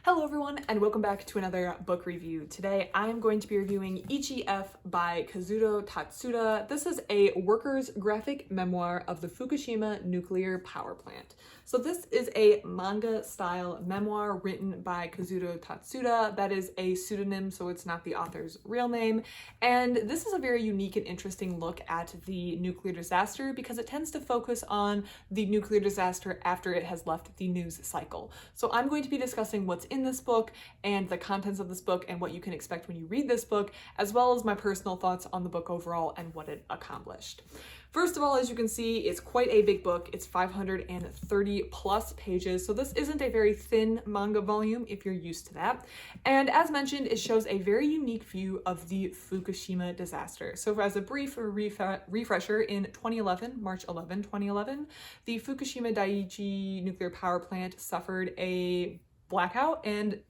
Hello everyone, and welcome back to another book review. Today I am going to be reviewing Ichi-F by Kazuto Tatsuta. This is a worker's graphic memoir of the Fukushima Nuclear Power Plant. So this is a manga-style memoir written by Kazuto Tatsuta. That is a pseudonym, so it's not the author's real name. And this is a very unique and interesting look at the nuclear disaster because it tends to focus on the nuclear disaster after it has left the news cycle. So I'm going to be discussing what's in this book and the contents of this book and what you can expect when you read this book, as well as my personal thoughts on the book overall and what it accomplished. First of all, as you can see, it's quite a big book. It's 530 plus pages, so this isn't a very thin manga volume if you're used to that. And as mentioned, it shows a very unique view of the Fukushima disaster. So as a brief refresher, in 2011, March 11, 2011, the Fukushima Daiichi nuclear power plant suffered a blackout, and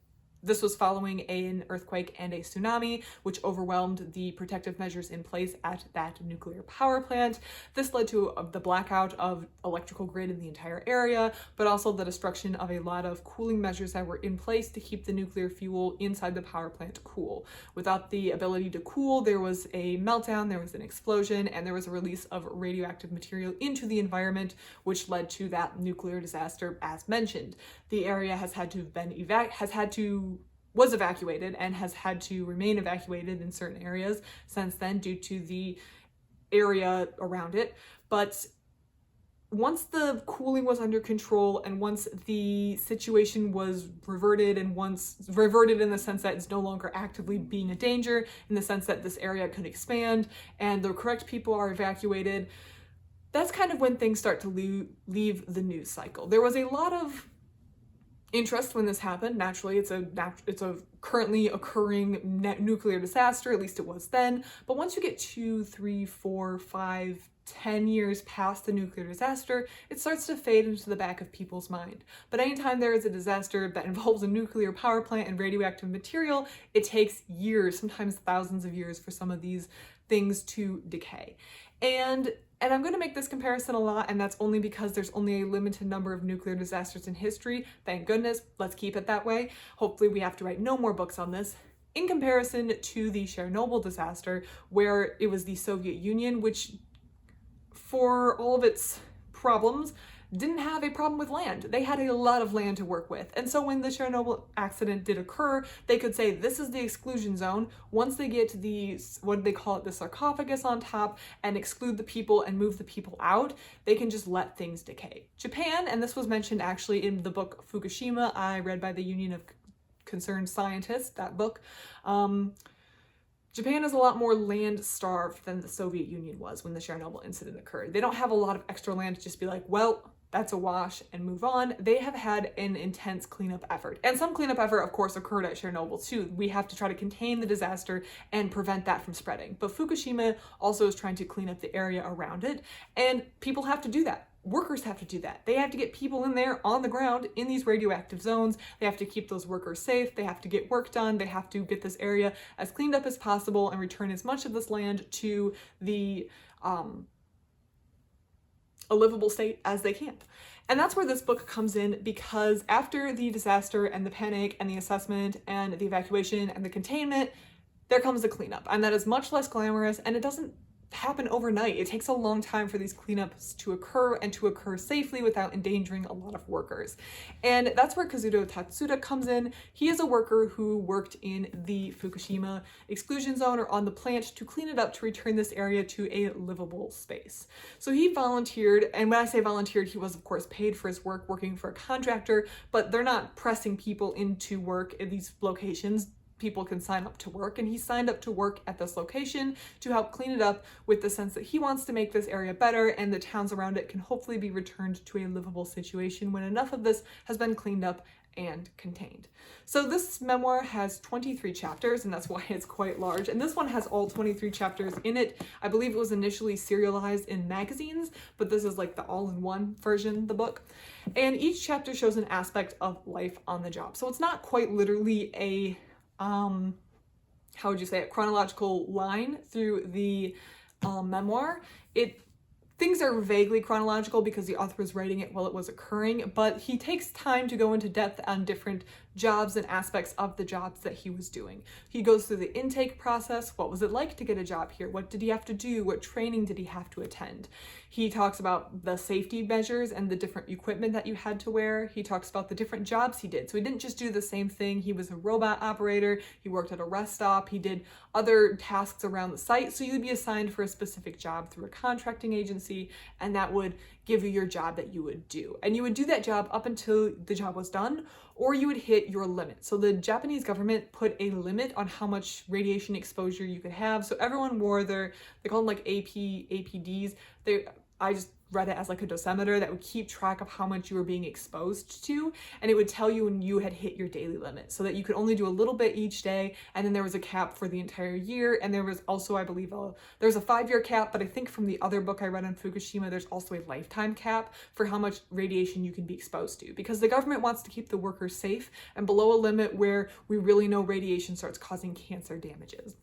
this was following an earthquake and a tsunami, which overwhelmed the protective measures in place at that nuclear power plant. This led to the blackout of electrical grid in the entire area, but also the destruction of a lot of cooling measures that were in place to keep the nuclear fuel inside the power plant cool. Without the ability to cool, there was a meltdown, there was an explosion, and there was a release of radioactive material into the environment, which led to that nuclear disaster as mentioned. The area has had to have been was evacuated and has had to remain evacuated in certain areas since then due to the area around it. But once the cooling was under control and once the situation was reverted, and once reverted in the sense that it's no longer actively being a danger, in the sense that this area could expand and the correct people are evacuated, that's kind of when things start to leave the news cycle. There was a lot of interest when this happened. Naturally, it's a currently occurring nuclear disaster, at least it was then. But once you get 2, 3, 4, 5, 10 years past the nuclear disaster, it starts to fade into the back of people's mind. But anytime there is a disaster that involves a nuclear power plant and radioactive material, it takes years, sometimes thousands of years, for some of these things to decay. And I'm going to make this comparison a lot, and that's only because there's only a limited number of nuclear disasters in history. Thank goodness. Let's keep it that way. Hopefully we have to write no more books on this. In comparison to the Chernobyl disaster, where it was the Soviet Union, which, for all of its problems, didn't have a problem with land. They had a lot of land to work with. And so when the Chernobyl accident did occur, they could say, this is the exclusion zone. Once they get to the, what do they call it, the sarcophagus on top, and exclude the people and move the people out, they can just let things decay. Japan, and this was mentioned actually in the book Fukushima, I read by the Union of Concerned Scientists, that book, Japan is a lot more land-starved than the Soviet Union was when the Chernobyl incident occurred. They don't have a lot of extra land to just be like, well, that's a wash and move on. They have had an intense cleanup effort. And some cleanup effort, of course, occurred at Chernobyl too. We have to try to contain the disaster and prevent that from spreading. But Fukushima also is trying to clean up the area around it, and people have to do that. Workers have to do that. They have to get people in there on the ground in these radioactive zones. They have to keep those workers safe. They have to get work done. They have to get this area as cleaned up as possible and return as much of this land to the a livable state as they can. And that's where this book comes in, because after the disaster and the panic and the assessment and the evacuation and the containment, there comes the cleanup. And that is much less glamorous, and it doesn't happen overnight. It takes a long time for these cleanups to occur and to occur safely without endangering a lot of workers. And that's where Kazuto Tatsuta comes in. He is a worker who worked in the Fukushima exclusion zone, or on the plant, to clean it up to return this area to a livable space. So he volunteered, and when I say volunteered, he was of course paid for his work working for a contractor, but they're not pressing people into work at these locations. People can sign up to work, and he signed up to work at this location to help clean it up, with the sense that he wants to make this area better and the towns around it can hopefully be returned to a livable situation when enough of this has been cleaned up and contained. So this memoir has 23 chapters, and that's why it's quite large. And this one has all 23 chapters in it. I believe it was initially serialized in magazines, but this is like the all-in-one version, the book. And each chapter shows an aspect of life on the job. So it's not quite literally a how would you say it, chronological line through the memoir. Things are vaguely chronological because the author was writing it while it was occurring, but he takes time to go into depth on different jobs and aspects of the jobs that he was doing. He goes through the intake process. What was it like to get a job here? What did he have to do? What training did he have to attend? He talks about the safety measures and the different equipment that you had to wear. He talks about the different jobs he did. So he didn't just do the same thing. He was a robot operator. He worked at a rest stop. He did other tasks around the site. So you'd be assigned for a specific job through a contracting agency, and that would give you your job that you would do. And you would do that job up until the job was done, or you would hit your limit. So the Japanese government put a limit on how much radiation exposure you could have. So everyone wore they call them like APDs. I just read it as like a dosimeter that would keep track of how much you were being exposed to, and it would tell you when you had hit your daily limit, so that you could only do a little bit each day, and then there was a cap for the entire year. And there was also, I believe, there's a 5-year cap, but I think from the other book I read on Fukushima, there's also a lifetime cap for how much radiation you can be exposed to, because the government wants to keep the workers safe and below a limit where we really know radiation starts causing cancer damages.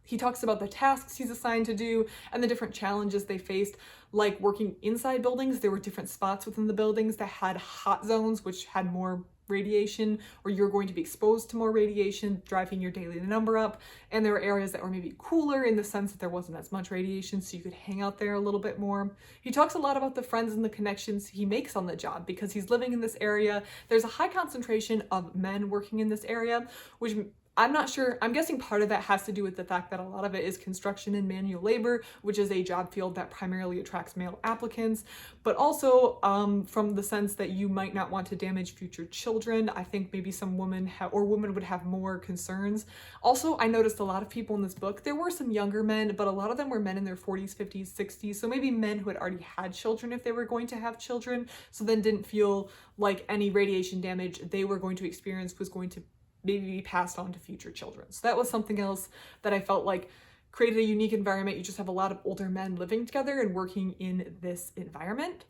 He talks about the tasks he's assigned to do and the different challenges they faced, like working inside buildings. There were different spots within the buildings that had hot zones, which had more radiation, or you're going to be exposed to more radiation, driving your daily number up. And there were areas that were maybe cooler in the sense that there wasn't as much radiation, so you could hang out there a little bit more. He talks a lot about the friends and the connections he makes on the job, because he's living in this area. There's a high concentration of men working in this area, which I'm not sure. I'm guessing part of that has to do with the fact that a lot of it is construction and manual labor, which is a job field that primarily attracts male applicants, but also from the sense that you might not want to damage future children. I think maybe some women would have more concerns. Also, I noticed a lot of people in this book, there were some younger men, but a lot of them were men in their 40s, 50s, 60s. So maybe men who had already had children if they were going to have children, so then didn't feel like any radiation damage they were going to experience was going to maybe be passed on to future children. So that was something else that I felt like created a unique environment. You just have a lot of older men living together and working in this environment.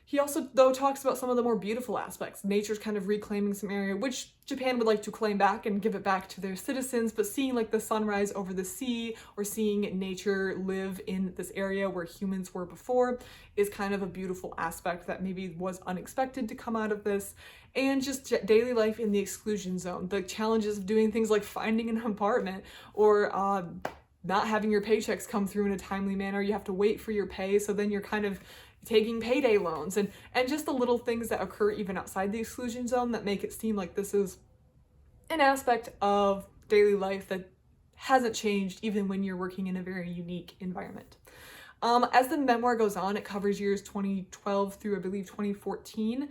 He also, though, talks about some of the more beautiful aspects. Nature's kind of reclaiming some area, which Japan would like to claim back and give it back to their citizens, but seeing like the sunrise over the sea, or seeing nature live in this area where humans were before, is kind of a beautiful aspect that maybe was unexpected to come out of this. And just daily life in the exclusion zone, the challenges of doing things like finding an apartment, or not having your paychecks come through in a timely manner. You have to wait for your pay, so then you're kind of taking payday loans, and just the little things that occur even outside the exclusion zone that make it seem like this is an aspect of daily life that hasn't changed even when you're working in a very unique environment. As the memoir goes on, it covers years 2012 through, I believe, 2014.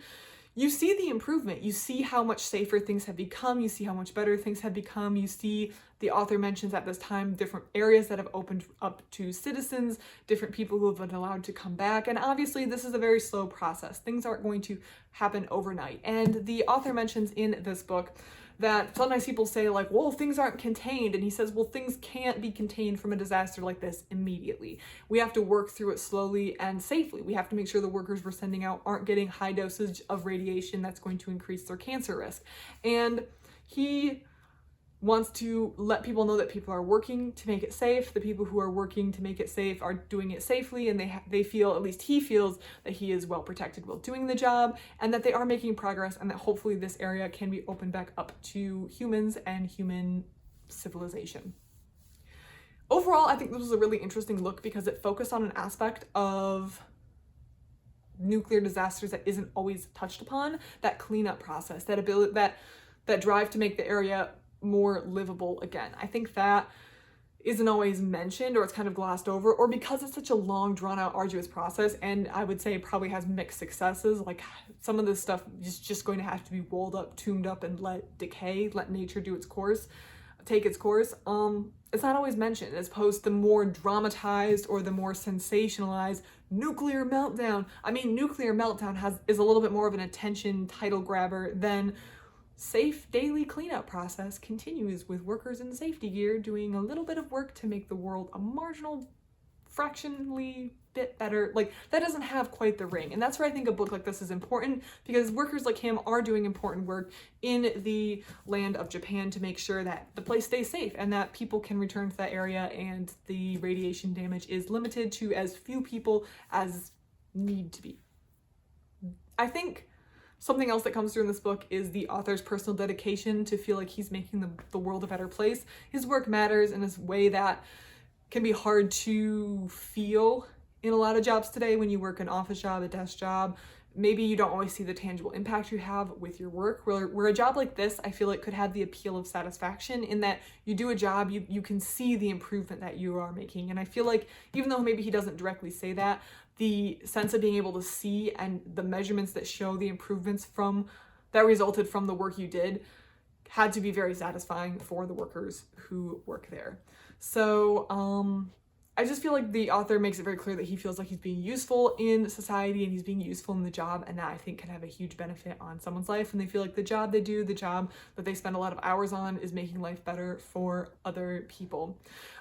You see the improvement. You see how much safer things have become. You see how much better things have become. You see the author mentions at this time different areas that have opened up to citizens, different people who have been allowed to come back. And obviously this is a very slow process. Things aren't going to happen overnight. And the author mentions in this book that sometimes people say like, well, things aren't contained. And he says, well, things can't be contained from a disaster like this immediately. We have to work through it slowly and safely. We have to make sure the workers we're sending out aren't getting high dosage of radiation that's going to increase their cancer risk. And he wants to let people know that people are working to make it safe. The people who are working to make it safe are doing it safely, and they feel, at least he feels, that he is well protected while doing the job, and that they are making progress, and that hopefully this area can be opened back up to humans and human civilization. Overall, I think this was a really interesting look because it focused on an aspect of nuclear disasters that isn't always touched upon, that cleanup process, that ability, that drive to make the area more livable again. I think that isn't always mentioned, or it's kind of glossed over, or because it's such a long, drawn out, arduous process, and I would say it probably has mixed successes. Like some of this stuff is just going to have to be rolled up, tuned up, and let decay, let nature do its course, take its course. It's not always mentioned, as opposed to the more dramatized or the more sensationalized nuclear meltdown. I mean, nuclear meltdown is a little bit more of an attention title grabber than safe daily cleanup process continues with workers in safety gear doing a little bit of work to make the world a marginal fractionally bit better. Like, that doesn't have quite the ring. And that's where I think a book like this is important, because workers like him are doing important work in the land of Japan to make sure that the place stays safe and that people can return to that area and the radiation damage is limited to as few people as need to be. I think Something else that comes through in this book is the author's personal dedication to feel like he's making the world a better place. His work matters in a way that can be hard to feel in a lot of jobs today. When you work an office job, a desk job, maybe you don't always see the tangible impact you have with your work. Where a job like this, I feel like, could have the appeal of satisfaction in that you do a job, you can see the improvement that you are making. And I feel like even though maybe he doesn't directly say that, the sense of being able to see and the measurements that show the improvements from that resulted from the work you did had to be very satisfying for the workers who work there. So I just feel like the author makes it very clear that he feels like he's being useful in society and he's being useful in the job, and that I think can have a huge benefit on someone's life, and they feel like the job they do, the job that they spend a lot of hours on, is making life better for other people.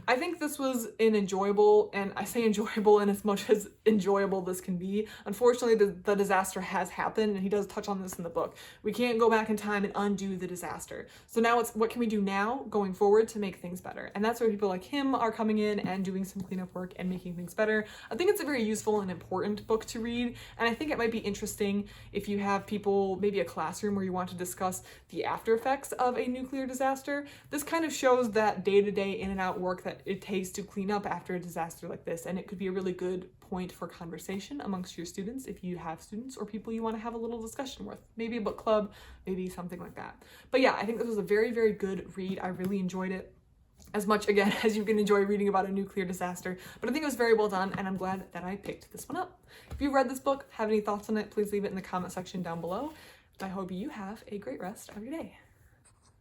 I think this was an enjoyable, and I say enjoyable in as much as enjoyable this can be. Unfortunately, the disaster has happened, and he does touch on this in the book. We can't go back in time and undo the disaster. So now it's what can we do now going forward to make things better? And that's where people like him are coming in and doing some cleanup work and making things better. I think it's a very useful and important book to read, and I think it might be interesting if you have people, maybe a classroom where you want to discuss the after effects of a nuclear disaster. This kind of shows that day-to-day in and out work that it takes to clean up after a disaster like this, and it could be a really good point for conversation amongst your students if you have students or people you want to have a little discussion with. Maybe a book club, maybe something like that. But yeah, I think this was a very, very good read. I really enjoyed it as much, again, as you can enjoy reading about a nuclear disaster, but I think it was very well done, and I'm glad that I picked this one up. If you read this book, have any thoughts on it, please leave it in the comment section down below. I hope you have a great rest of your day.